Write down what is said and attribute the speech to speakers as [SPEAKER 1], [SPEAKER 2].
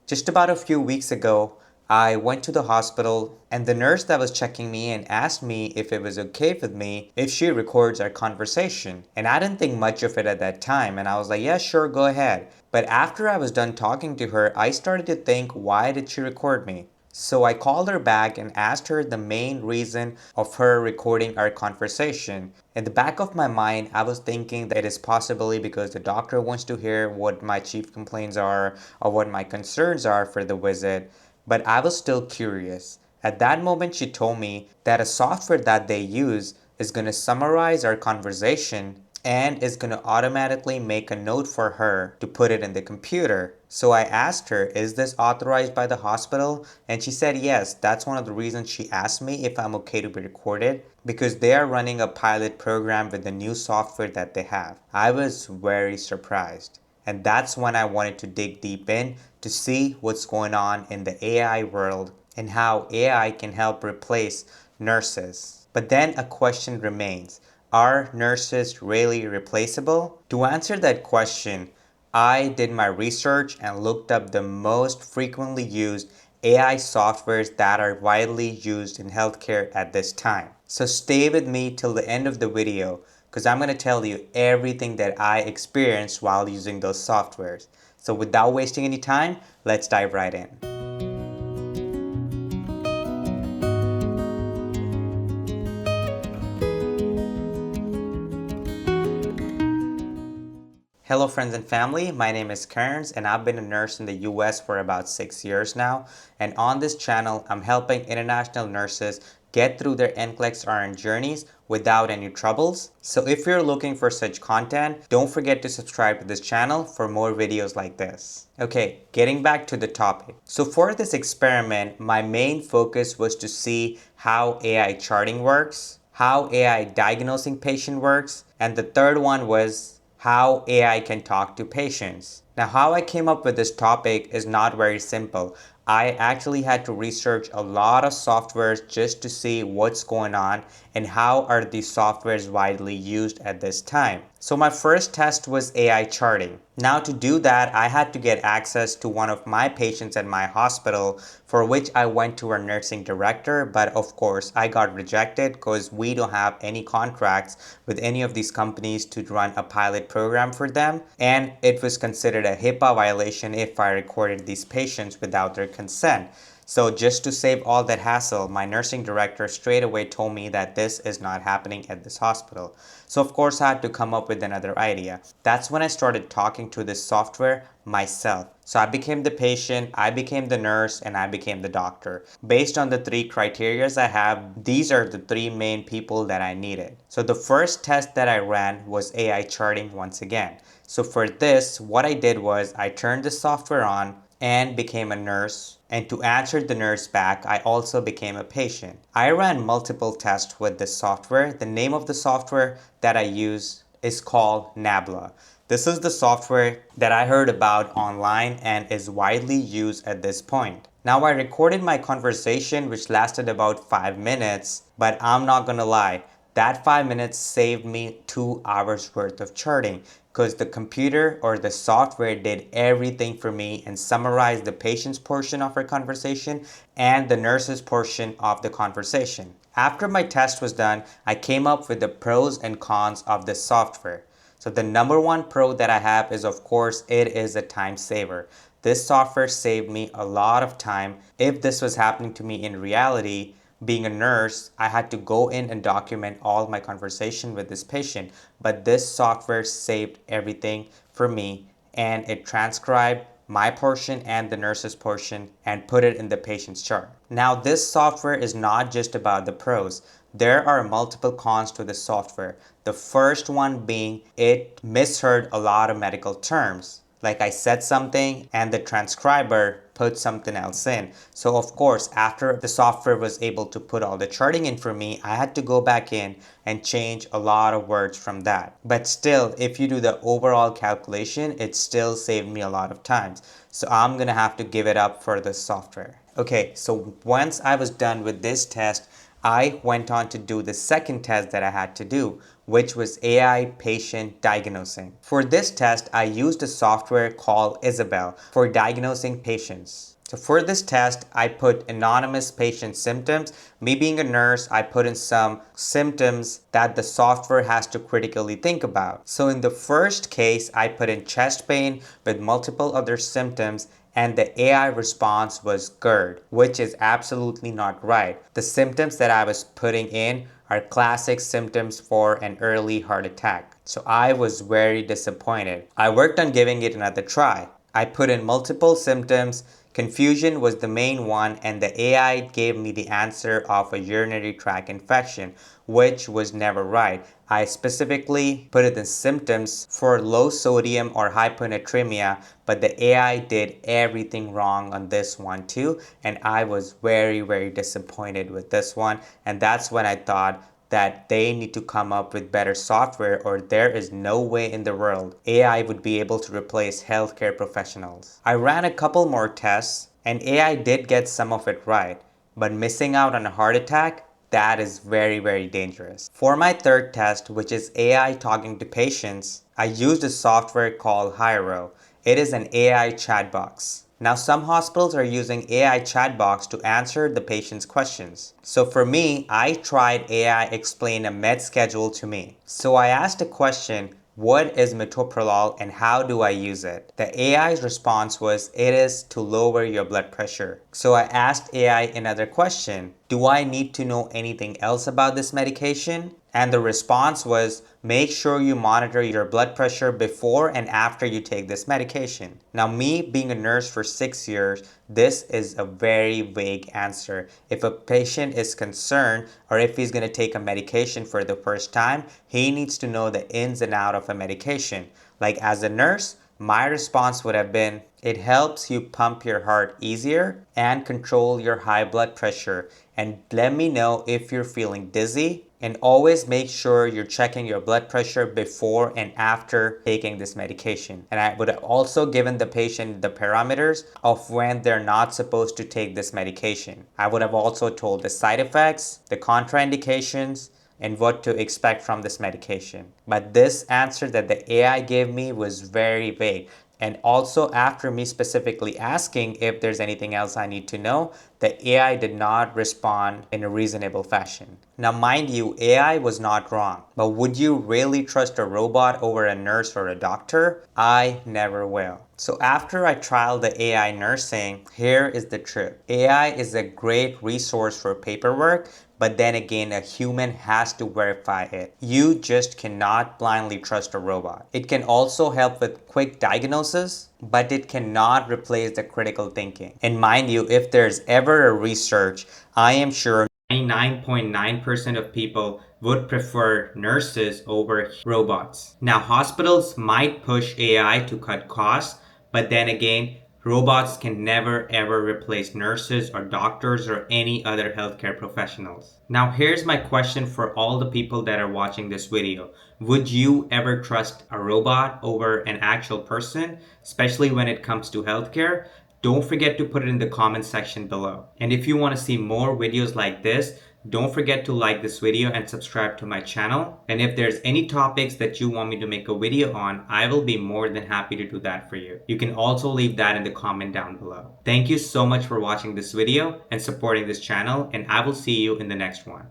[SPEAKER 1] Just about a few weeks ago, I went to the hospital and the nurse that was checking me in asked me if it was okay with me if she records our conversation. And I didn't think much of it at that time, and I was like, yeah, sure, go ahead. But after I was done talking to her, I started to think, why did she record me? So I called her back and asked her the main reason of her recording our conversation. In the back of my mind, I was thinking that it is possibly because the doctor wants to hear what my chief complaints are or what my concerns are for the visit, but I was still curious. At that moment, she told me that a software that they use is going to summarize our conversation and is going to automatically make a note for her to put it in the computer. So I asked her, is this authorized by the hospital? And she said yes. That's one of the reasons she asked me if I'm okay to be recorded, because they are running a pilot program with the new software that they have. I was very surprised. And that's when I wanted to dig deep in to see what's going on in the AI world and how AI can help replace nurses. But then a question remains. Are nurses really replaceable? To answer that question, I did my research and looked up the most frequently used AI softwares that are widely used in healthcare at this time. So stay with me till the end of the video because I'm going to tell you everything that I experienced while using those softwares. So without wasting any time, let's dive right in. Hello friends and family, my name is Kearns and I've been a nurse in the US for about 6 years now, and on this channel I'm helping international nurses get through their NCLEX RN journeys without any troubles. So if you're looking for such content, don't forget to subscribe to this channel for more videos like this. Okay, getting back to the topic. So for this experiment, my main focus was to see how AI charting works, how AI diagnosing patient works, and the third one was how AI can talk to patients. Now, how I came up with this topic is not very simple. I actually had to research a lot of softwares just to see what's going on and how are these softwares widely used at this time. So my first test was AI charting. Now to do that, I had to get access to one of my patients at my hospital, for which I went to our nursing director, but of course I got rejected because we don't have any contracts with any of these companies to run a pilot program for them, and it was considered a HIPAA violation if I recorded these patients without their consent. So just to save all that hassle, my nursing director straight away told me that this is not happening at this hospital. So of course I had to come up with another idea. That's when I started talking to this software myself. So I became the patient, I became the nurse, and I became the doctor. Based on the three criterias I have, these are the three main people that I needed. So the first test that I ran was AI charting once again. So for this, what I did was I turned the software on and became a nurse. And to answer the nurse back, I also became a patient. I ran multiple tests with this software. The name of the software that I use is called Nabla. This is the software that I heard about online and is widely used at this point. Now I recorded my conversation, which lasted about 5 minutes, but I'm not gonna lie, that 5 minutes saved me 2 hours worth of charting, because the computer or the software did everything for me and summarized the patient's portion of our conversation and the nurse's portion of the conversation. After my test was done, I came up with the pros and cons of this software. So the number one pro that I have is, of course, it is a time saver. This software saved me a lot of time. If this was happening to me in reality, being a nurse, I had to go in and document all my conversation with this patient, but this software saved everything for me and it transcribed my portion and the nurse's portion and put it in the patient's chart. Now this software is not just about the pros. There are multiple cons to the software. The first one being it misheard a lot of medical terms. Like I said something and the transcriber put something else in. So of course, after the software was able to put all the charting in for me, I had to go back in and change a lot of words from that. But still, if you do the overall calculation, it still saved me a lot of times. So I'm gonna have to give it up for this software. Okay, so once I was done with this test, I went on to do the second test that I had to do, which was AI patient diagnosing. For this test, I used a software called Isabel for diagnosing patients. So for this test, I put anonymous patient symptoms. Me being a nurse, I put in some symptoms that the software has to critically think about. So in the first case, I put in chest pain with multiple other symptoms, and the AI response was GERD, which is absolutely not right. The symptoms that I was putting in are classic symptoms for an early heart attack. So I was very disappointed. I worked on giving it another try. I put in multiple symptoms. Confusion was the main one, and the AI gave me the answer of a urinary tract infection, which was never right. I specifically put it in symptoms for low sodium or hyponatremia, but the AI did everything wrong on this one too, and I was very disappointed with this one, and that's when I thought that they need to come up with better software, or there is no way in the world AI would be able to replace healthcare professionals. I ran a couple more tests and AI did get some of it right, but missing out on a heart attack, that is very dangerous. For my third test, which is AI talking to patients, I used a software called Hyro. It is an AI chat box. Now, some hospitals are using AI chatbots to answer the patient's questions. So for me, I tried AI explain a med schedule to me. So I asked a question, what is metoprolol and how do I use it? The AI's response was, it is to lower your blood pressure. So I asked AI another question, do I need to know anything else about this medication? And the response was, make sure you monitor your blood pressure before and after you take this medication. Now, me being a nurse for 6 years, this is a very vague answer. If a patient is concerned or if he's going to take a medication for the first time, he needs to know the ins and outs of a medication. Like as a nurse, my response would have been, it helps you pump your heart easier and control your high blood pressure. And let me know if you're feeling dizzy. And always make sure you're checking your blood pressure before and after taking this medication. And I would have also given the patient the parameters of when they're not supposed to take this medication. I would have also told the side effects, the contraindications, and what to expect from this medication. But this answer that the AI gave me was very vague. And also, after me specifically asking if there's anything else I need to know, the AI did not respond in a reasonable fashion. Now, mind you, AI was not wrong, but would you really trust a robot over a nurse or a doctor? I never will. So after I trialed the AI nursing, here is the truth. AI is a great resource for paperwork, but then again, a human has to verify it. You just cannot blindly trust a robot. It can also help with quick diagnosis, but it cannot replace the critical thinking. And mind you, if there's ever a research, I am sure 99.9% of people would prefer nurses over robots. Now, hospitals might push AI to cut costs, but then again, robots can never ever replace nurses or doctors or any other healthcare professionals. Now, here's my question for all the people that are watching this video. Would you ever trust a robot over an actual person, especially when it comes to healthcare? Don't forget to put it in the comment section below. And if you want to see more videos like this, don't forget to like this video and subscribe to my channel. And if there's any topics that you want me to make a video on, I will be more than happy to do that for you. You can also leave that in the comment down below. Thank you so much for watching this video and supporting this channel, and I will see you in the next one.